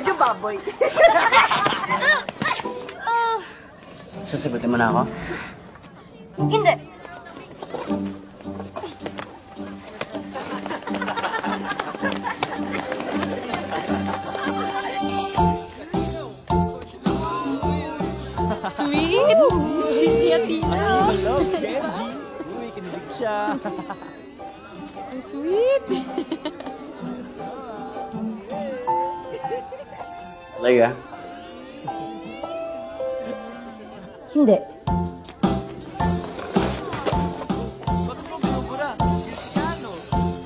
medyo baboy. Sasagutin mo na ako? Hindi. Sweet! Sweet niya, Tina. Hello, Kenji. Uy, kinilig siya. Ang sweet. Talaga? Hindi. Bakit mo binubura? Cristiano.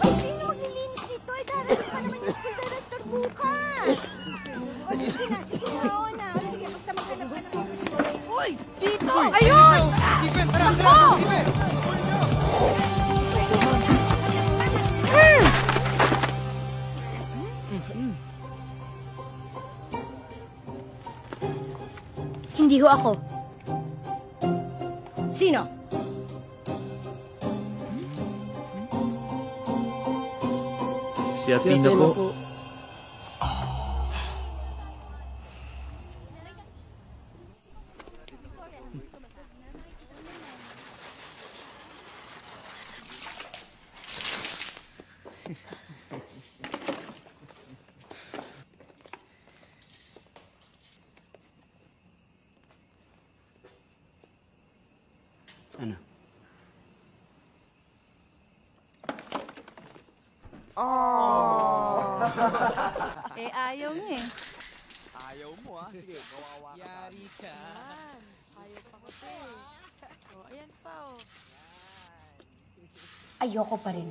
Ay, sino maglilinis nito? Ay, darating pa naman yung school director bukas. O, sige na, sige na. Oo na. O, sige, basta maghanap ka ng Uy, dito! Ayun! Steven, tara, tara! Steven! Hindi ho ako. Sino? Si Athena po. Ano? Eh, ayaw niya eh. Ayaw mo ah. Sige, kawawa ka. Yari ka. Ayaw pa ko to eh. Oh, ayan pa oh. Ayoko pa rin.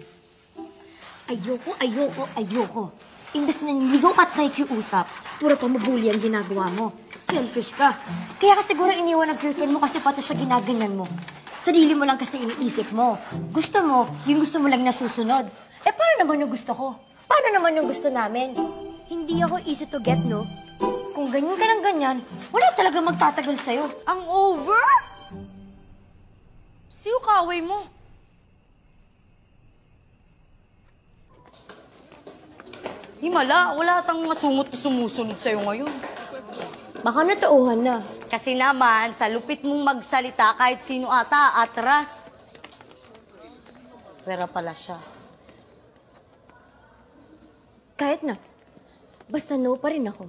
Ayoko. Imbes na niligaw ka at nakikiusap, puro pa mabuli ang ginagawa mo. Selfish ka. Kaya ka siguro iniwan ng girlfriend mo kasi pati siya ginaganyan mo. Sarili mo lang kasi iniisip mo. Gusto mo, yung gusto mo lang nasusunod. Eh, paano naman yung gusto ko? Paano naman yung gusto namin? Hindi ako easy to get, no? Kung ganyan ka ng ganyan, wala talaga magtatagal sa'yo. Ang over? Sino kaaway mo? Himala, wala tang masungot na sumusunod sa'yo ngayon. Baka natauhan na. Kasi naman, sa lupit mong magsalita, kahit sino ata, atras. Pera pala siya. Kahit na. Basta no pa rin ako.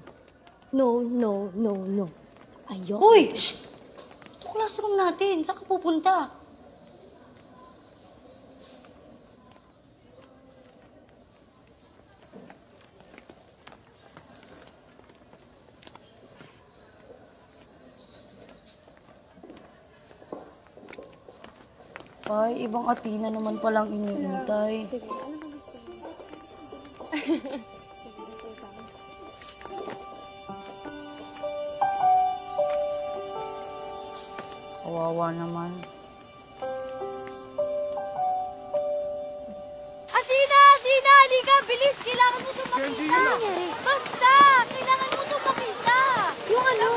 No. Ayoko. Uy! Shh! Ito classroom natin. Saan ka pupunta? Ay, ibang Athena naman palang iniintay. Sige, ano ba gusto mo? Kawawa naman. Athena! Halika! Bilis! Kailangan mo itong makita! Basta! Kailangan mo itong makita! Yung ano?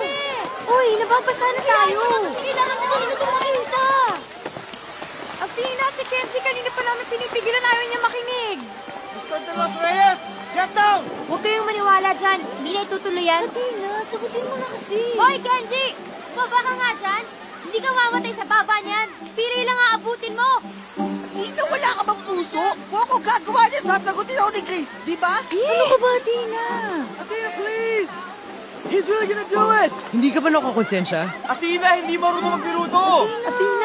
Uy, nababasa na tayo! Kailangan mo talaga itong makita! Athena, si Kenji kanina pa namin pinipigilan, ayaw niya makinig. Mr. De Los Reyes, get down! Huwag kayong maniwala dyan. Hindi na itutuloy yan. Athena, sagutin mo na kasi. Hoy, Kenji! Baba ka nga dyan! Hindi ka mamatay sa baba niyan! Pili lang aabutin mo! Dito, wala ka bang puso? Kung ako gagawa niya, sasagutin ako ni Grace, di ba? Ano ka ba, Athena? Athena, please! He's really gonna do it! Hindi ka ba nakakonsensya? Athena, hindi marunong magpiluto! Athena!